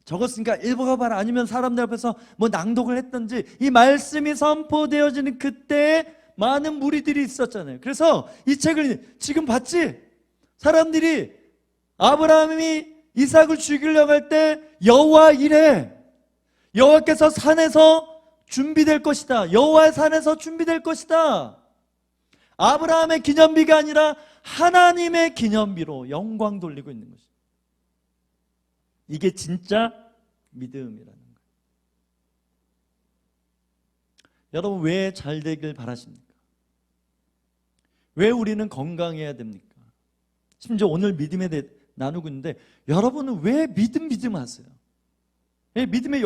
적었으니까 읽어봐라, 아니면 사람들 앞에서 뭐 낭독을 했든지, 이 말씀이 선포되어지는 그때에 많은 무리들이 있었잖아요. 그래서 이 책을 지금 봤지? 사람들이 아브라함이 이삭을 죽이려고 할 때 여호와 이레, 여호와께서 산에서 준비될 것이다, 여호와의 산에서 준비될 것이다. 아브라함의 기념비가 아니라 하나님의 기념비로 영광 돌리고 있는 것이죠. 이게 진짜 믿음이라는 거예요. 여러분 왜 잘 되길 바라십니까? 왜 우리는 건강해야 됩니까? 심지어 오늘 믿음에 대해 나누고 있는데 여러분은 왜 믿음 하세요? 믿음의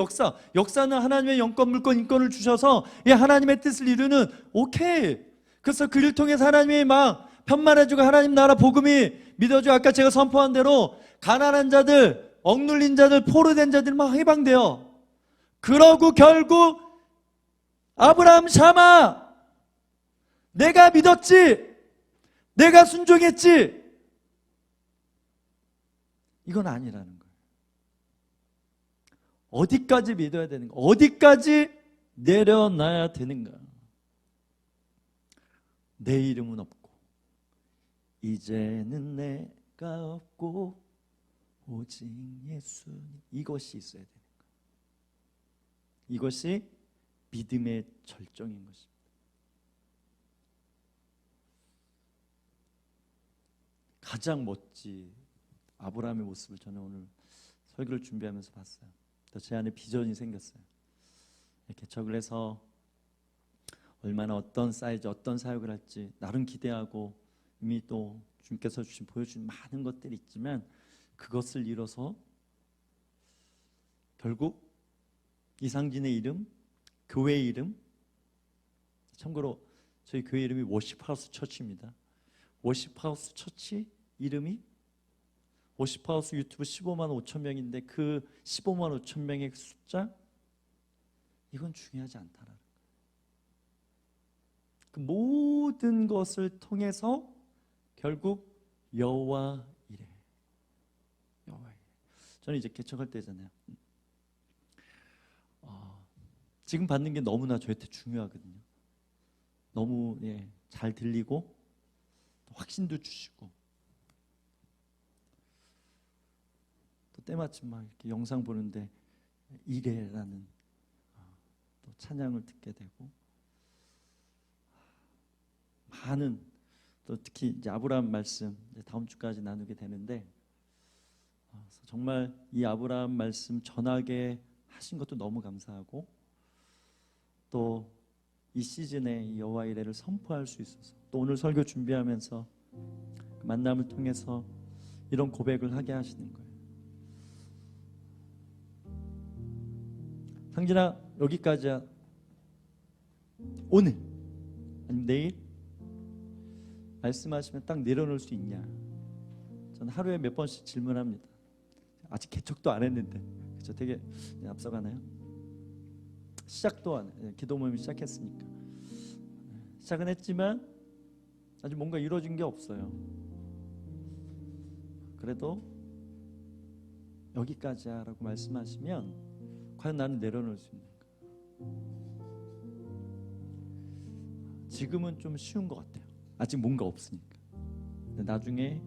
역사는 하나님의 영권, 물권, 인권을 주셔서 하나님의 뜻을 이루는, 오케이. 그래서 그 일 통해서 하나님이 막 편만해주고 하나님 나라 복음이 믿어주고, 아까 제가 선포한 대로 가난한 자들, 억눌린 자들, 포로된 자들 막 해방돼요. 그러고 결국 아브라함 샤마, 내가 믿었지, 내가 순종했지, 이건 아니라는 거예요. 어디까지 믿어야 되는가? 어디까지 내려놔야 되는가? 내 이름은 없고 이제는 내가 없고 오직 예수님, 이것이 있어야 되는 거예요. 이것이 믿음의 절정인 것입니다. 가장 멋지 아브라함의 모습을 저는 오늘 설교를 준비하면서 봤어요. 제 안에 비전이 생겼어요. 개척을 해서 얼마나 어떤 사이즈, 어떤 사역을 할지 나름 기대하고, 이미 또 주님께서 보여주신 많은 것들이 있지만 그것을 이뤄서 결국 이상진의 이름, 교회의 이름, 참고로 저희 교회 이름이 워십하우스 처치입니다. 워십하우스 처치 이름이 워십하우스 유튜브 15만 5천 명인데 그 15만 5천 명의 숫자, 이건 중요하지 않다라는 거예요. 그 모든 것을 통해서 결국 여호와 이레, 저는 이제 개척할 때잖아요. 지금 받는 게 너무나 저한테 중요하거든요. 너무 잘 들리고 또 확신도 주시고, 또 때마침 막 이렇게 영상 보는데 이래라는 또 찬양을 듣게 되고, 많은 또 특히 이제 아브라함 말씀 이제 다음 주까지 나누게 되는데, 정말 이 아브라함 말씀 전하게 하신 것도 너무 감사하고, 또 이 시즌에 여호와 이레를 선포할 수 있어서, 또 오늘 설교 준비하면서 그 만남을 통해서 이런 고백을 하게 하시는 거예요. 상진아, 여기까지야. 오늘 아니면 내일 말씀하시면 딱 내려놓을 수 있냐? 저는 하루에 몇 번씩 질문합니다. 아직 개척도 안 했는데, 그렇죠? 되게 앞서가나요? 시작도 안 해. 기도 모임 시작했으니까. 시작은 했지만 아직 뭔가 이루어진 게 없어요. 그래도 여기까지야 라고 말씀하시면 과연 나는 내려놓을 수 있는가? 지금은 좀 쉬운 것 같아요. 아직 뭔가 없으니까. 근데 나중에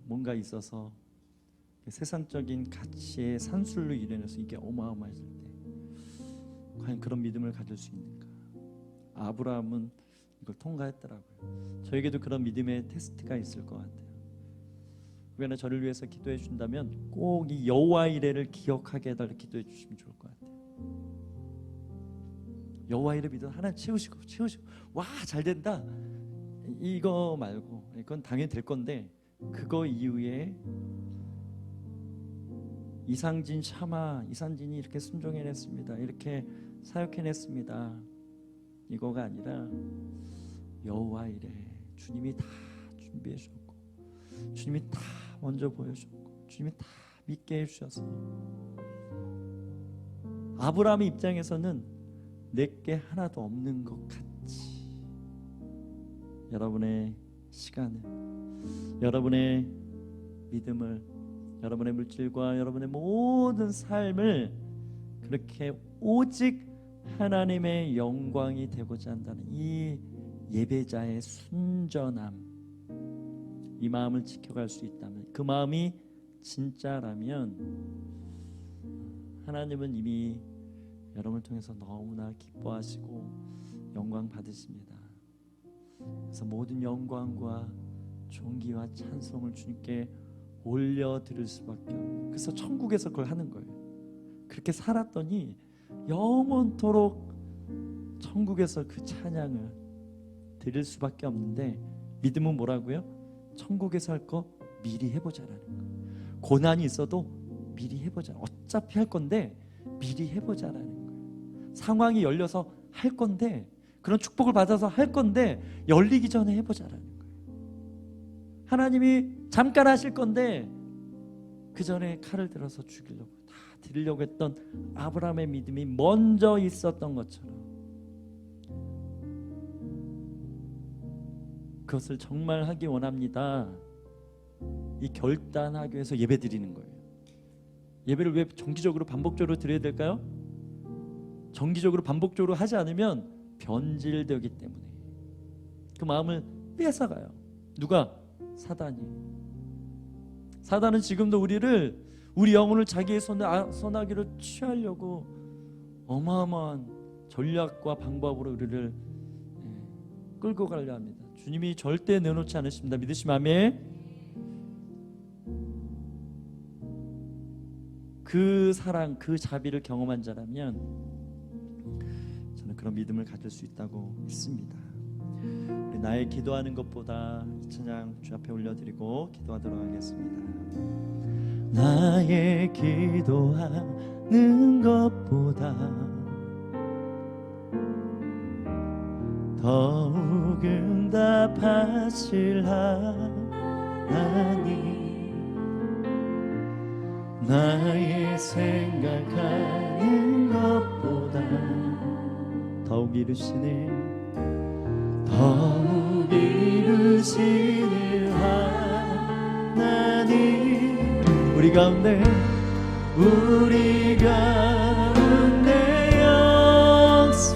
뭔가 있어서 세상적인 가치의 산술로 인해서 이게 어마어마해질 때 과연 그런 믿음을 가질 수 있는가? 아브라함은 이걸 통과했더라고요. 저에게도 그런 믿음의 테스트가 있을 것 같아요. 그러나 저를 위해서 기도해 주신다면 꼭 이 여호와 이레를 기억하게 해달라 기도해 주시면 좋을 것 같아요. 여호와 이레 믿어 하나님 채우시고 와 잘된다 이거 말고, 이건 당연히 될 건데 그거 이후에 이상진 샤마, 이상진이 이렇게 순종해냈습니다, 이렇게 사역해냈습니다, 이거가 아니라 여호와 이레 주님이 다 준비해 주셨고, 주님이 다 먼저 보여주셨고, 주님이 다 믿게 해주셔서, 아브라함의 입장에서는 내게 하나도 없는 것 같이 여러분의 시간을, 여러분의 믿음을, 여러분의 물질과 여러분의 모든 삶을 그렇게 오직 하나님의 영광이 되고자 한다는 이 예배자의 순전함, 이 마음을 지켜갈 수 있다면, 그 마음이 진짜라면 하나님은 이미 여러분을 통해서 너무나 기뻐하시고 영광 받으십니다. 그래서 모든 영광과 존귀와 찬송을 주님께 올려드릴 수밖에 없는, 그래서 천국에서 그걸 하는 거예요. 그렇게 살았더니 영원토록 천국에서 그 찬양을 드릴 수밖에 없는데, 믿음은 뭐라고요? 천국에서 할 거 미리 해보자라는 거예요. 고난이 있어도 미리 해보자. 어차피 할 건데 미리 해보자라는 거예요. 상황이 열려서 할 건데, 그런 축복을 받아서 할 건데 열리기 전에 해보자라는 거예요. 하나님이 잠깐 하실 건데 그 전에 칼을 들어서 죽이려고 다 드리려고 했던 아브라함의 믿음이 먼저 있었던 것처럼, 그것을 정말 하기 원합니다. 이 결단하기 위해서 예배 드리는 거예요. 예배를 왜 정기적으로 반복적으로 드려야 될까요? 정기적으로 반복적으로 하지 않으면 변질되기 때문에 그 마음을 뺏어가요. 누가? 사단이. 사단은 지금도 우리 영혼을 자기의 선하기로 취하려고 어마어마한 전략과 방법으로 우리를 끌고 가려 합니다. 주님이 절대 내놓지 않으십니다. 믿으시면 아멘. 그 사랑, 그 자비를 경험한 자라면 저는 그런 믿음을 가질 수 있다고 믿습니다. 우리 나의 기도하는 것보다 이 찬양 주 앞에 올려드리고 기도하도록 하겠습니다. 나의 기도하는 것보다 더욱 응답하실 하나님, 나의 생각하는 것보다 더욱 이루시네, 더욱 이루시는 하나님. 우리 우리 가운데 역사하신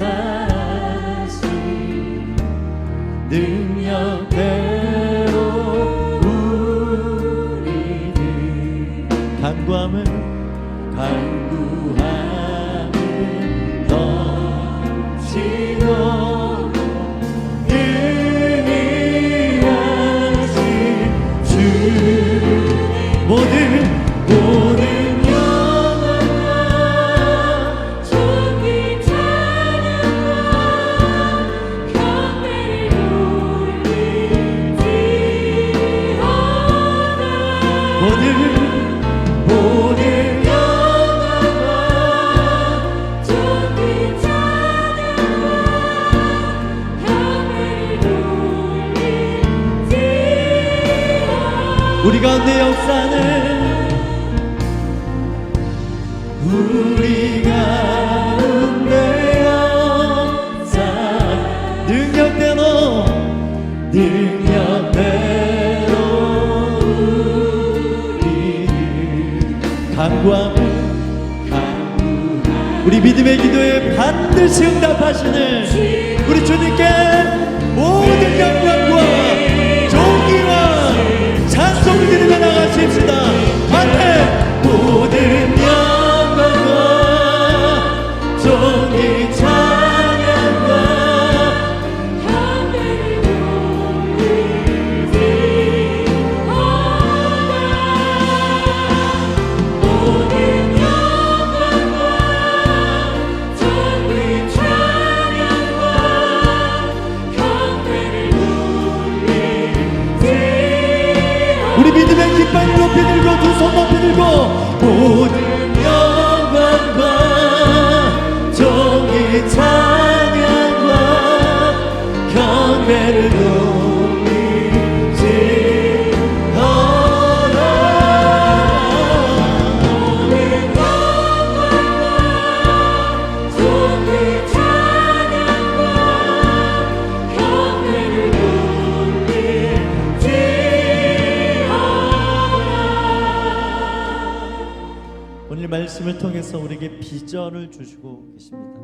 능력대로 우리를 간구함을 넘치도록 능히 하신 주 모든 영광과 존귀 찬양과 경배를 올리지어다 모든 영광과 존귀 찬양과 경배를 올리지어다 우리 가운데 역사는 우리 가운데 역사 능력대로 우리를 간구함을 우리 믿음의 기도에 반드시 응답하시는 우리 주님께 모든 영광과 존귀와 찬송을 드리며 나가십시다. 앞에 모든 영광과 존귀 찬양과 경배를 올리지어다 모든 영광과 존귀 찬양과 경배를 올리지어다 우리 믿음의 깃발을 높이 들고 두 손 높이 들고 모든 영광과 존귀 찬양과 경배를 올리지어다 모든 영광과 존귀 찬양과 경배를 오늘 말씀을 통해서 우리에게 비전을 주시고 계십니다.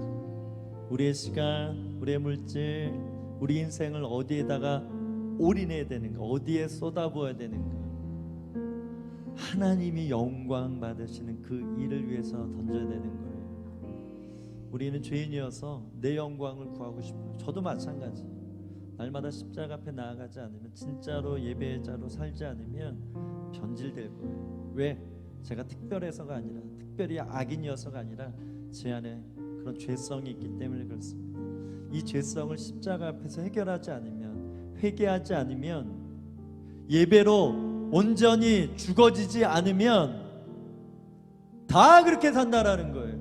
우리의 시간, 우리의 물질, 우리 인생을 어디에다가 올인해야 되는가, 어디에 쏟아부어야 되는가, 하나님이 영광 받으시는 그 일을 위해서 던져야 되는 거예요. 우리는 죄인이어서 내 영광을 구하고 싶어요. 저도 마찬가지. 날마다 십자가 앞에 나아가지 않으면, 진짜로 예배자로 살지 않으면 변질될 거예요. 왜? 제가 특별해서가 아니라, 특별히 악인이어서가 아니라 제 안에 그런 죄성이 있기 때문에 그렇습니다. 이 죄성을 십자가 앞에서 해결하지 않으면, 회개하지 않으면, 예배로 온전히 죽어지지 않으면 다 그렇게 산다라는 거예요.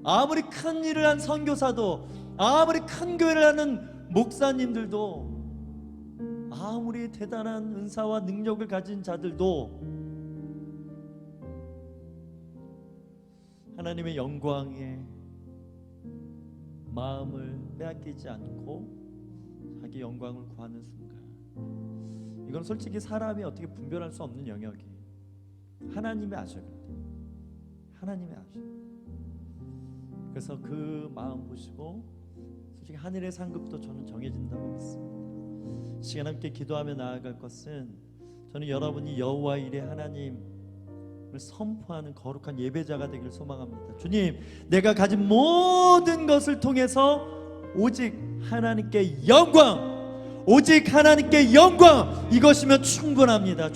아무리 큰 일을 한 선교사도, 아무리 큰 교회를 하는 목사님들도, 아무리 대단한 은사와 능력을 가진 자들도 하나님의 영광에 마음을 빼앗기지 않고 자기 영광을 구하는 순간, 이건 솔직히 사람이 어떻게 분별할 수 없는 영역이에요. 하나님이 아셔요. 하나님이 아셔요. 그래서 그 마음 보시고 솔직히 하늘의 상급도 저는 정해진다고 믿습니다. 시간 함께 기도하며 나아갈 것은, 저는 여러분이 여호와 일의 하나님을 선포하는 거룩한 예배자가 되길 소망합니다. 주님, 내가 가진 모든 것을 통해서 오직 하나님께 영광, 오직 하나님께 영광, 이것이면 충분합니다.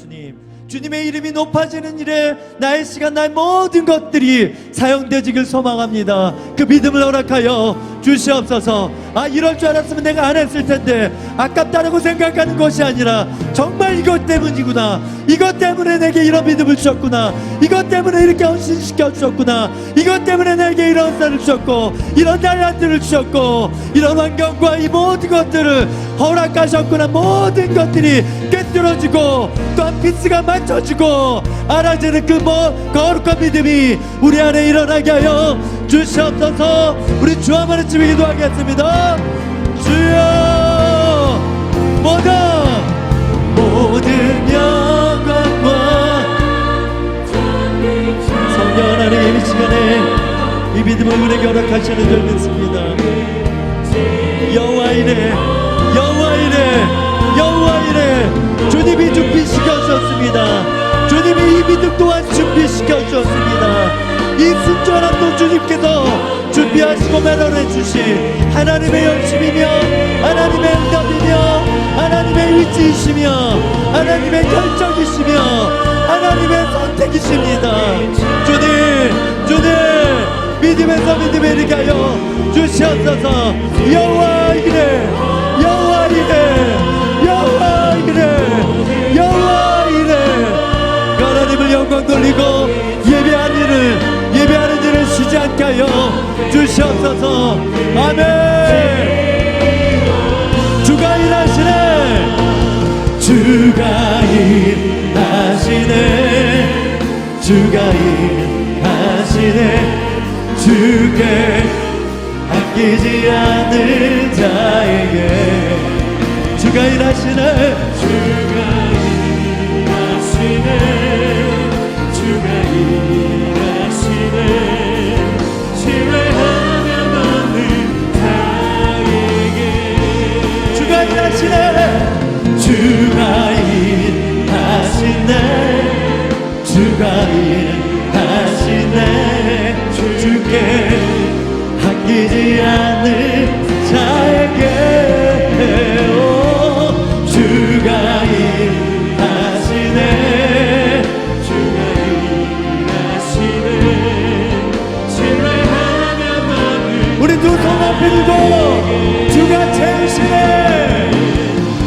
주님의 이름이 높아지는 일에 나의 시간, 나의 모든 것들이 사용되지길 소망합니다. 그 믿음을 허락하여 주시옵소서. 이럴 줄 알았으면 내가 안 했을 텐데, 아깝다라고 생각하는 것이 아니라 정말 이것 때문이구나, 이것 때문에 내게 이런 믿음을 주셨구나, 이것 때문에 이렇게 헌신시켜 주셨구나, 이것 때문에 내게 이런 은사를 주셨고, 이런 달란트를 주셨고, 이런 환경과 이 모든 것들을 허락하셨구나. 모든 것들이 꿰뚫어지고 또한 피스가 맞춰지고 알아지는 그 거룩한 믿음이 우리 안에 일어나게 하여 주시옵소서. 우리 주 한번에 집에 기도하겠습니다. 주여, 모든 영광과 하나님 이 시간에 이 믿음을 우리에게 허락하시는 줄 믿습니다. 여호와 이래 여호와 이래 여호와 이래 주님이 준비시켜주셨습니다. 주님이 이 믿음 또한 준비시켜주셨습니다. 이 순전한 또 주님께서 준비하시고 마련해 주신 하나님의 열심이며 하나님의 응답이며 하나님의 위치이시며 하나님의 결정이시며 하나님의 선택이십니다. 주님 믿음에서 믿음에 이르게 하여 주시옵소서. 여호와 이래 여호와 이래 여호와 이래 여호와 이래. 하나님을 영광 돌리고 예배하는 일을 쉬지 않게 하여 주시옵소서. 아멘. 주가 일하시네 주가 일하시네 주가 일하시네 주께 아끼지 않는 자에게 주가 일하시네 주가 일하시네 주가 일하시네 신뢰하며 받는 자에게 주가 일하시네 주가 일하시네 주가 일하시네 주께 아끼지 않는 자에게 주가 일하시네 주가 일하시네 신뢰하며 받는 우리 두 손 앞에 들고 주가 채우시네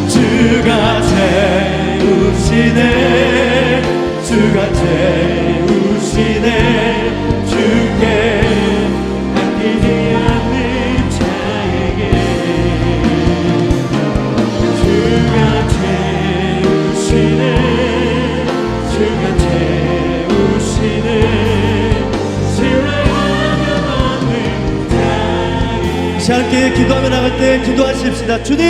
주가 채우시네 주가 채우시네 주께 아끼지 않는 자에게 주가 채우시네 주가 채우시네 신뢰하며 받는 자에게. 함께 기도하며 나갈 때 기도하십시다. 주님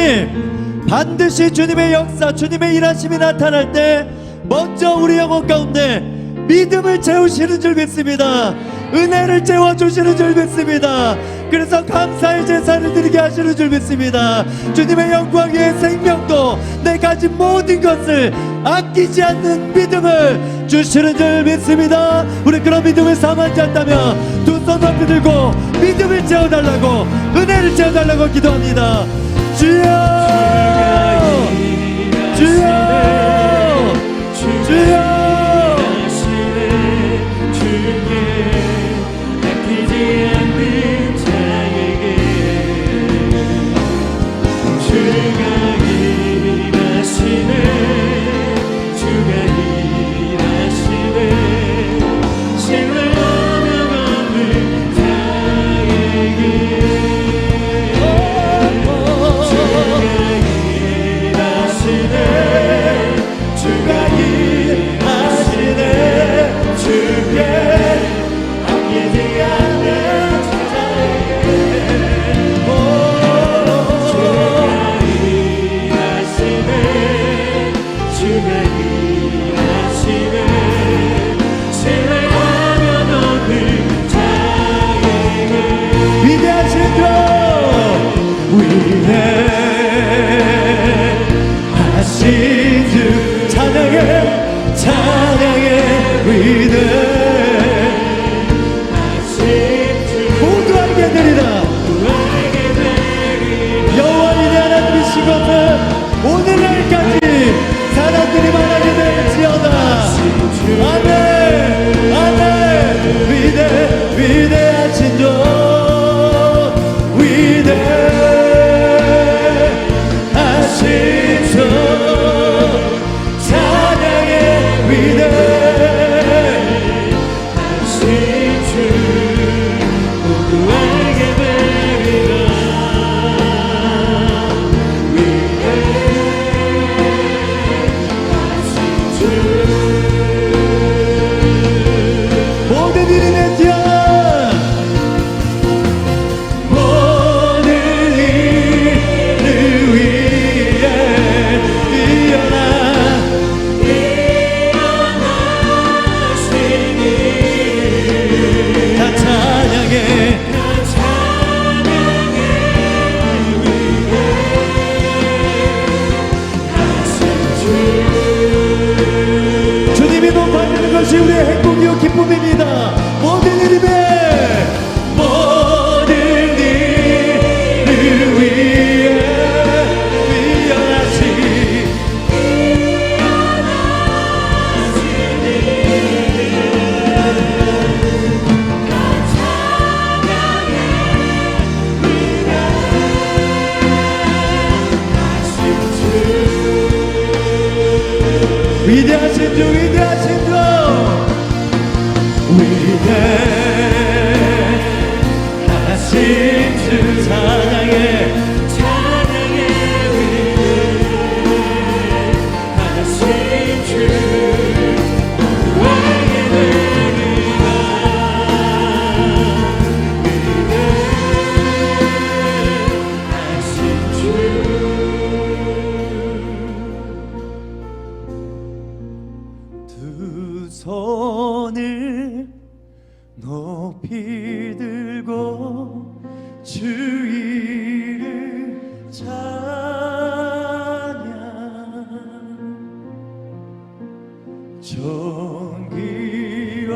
반드시 주님의 역사 주님의 일하심이 나타날 때 먼저 우리 영혼 가운데 믿음을 채우시는 줄 믿습니다. 은혜를 채워주시는 줄 믿습니다. 그래서 감사의 제사를 드리게 하시는 줄 믿습니다. 주님의 영광 위에 생명도 내 가진 모든 것을 아끼지 않는 믿음을 주시는 줄 믿습니다. 우리 그런 믿음을 삼지 않다면 두 손 높이 들고 믿음을 채워달라고 은혜를 채워달라고 기도합니다. 주여 주여 주여 오늘날까지 사람들이 말하게 될지어다. 아멘 아멘. 위대하신 주 위대하신 주 찬양의 위대하신 주 모두에게 드리라. 모든 일이 내 뛰어나 모든 일을 위해 뛰어나시니 높이 들고 주 이름 찬양 존귀와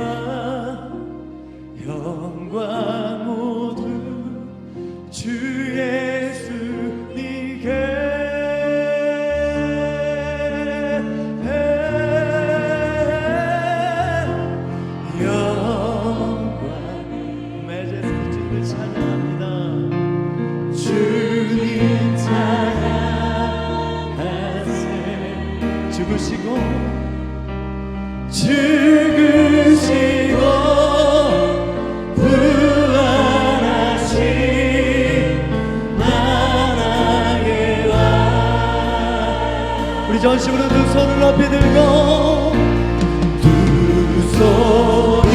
영광 모두 주 예수님께 죽으시고 부활하신 나라의 왕 우리 전심으로 두 손을 높이 들고 두 손을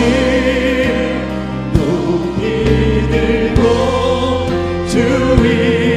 높이 들고 주 이름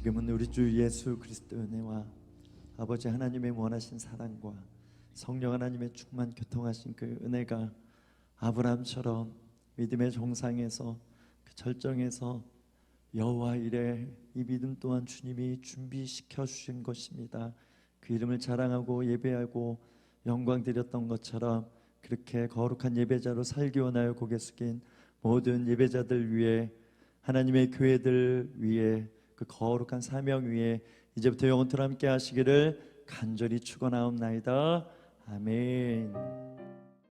지금은 우리 주 예수 그리스도 은혜와 아버지 하나님의 원하신 사랑과 성령 하나님의 충만 교통하신 그 은혜가 아브라함처럼 믿음의 정상에서 그 절정에서 여호와 이래 이 믿음 또한 주님이 준비시켜 주신 것입니다. 그 이름을 자랑하고 예배하고 영광 드렸던 것처럼 그렇게 거룩한 예배자로 살기 원하여 고개 숙인 모든 예배자들 위해 하나님의 교회들 위해 그 거룩한 사명 위에 이제부터 영원토록 함께 하시기를 간절히 축원하옵나이다. 아멘.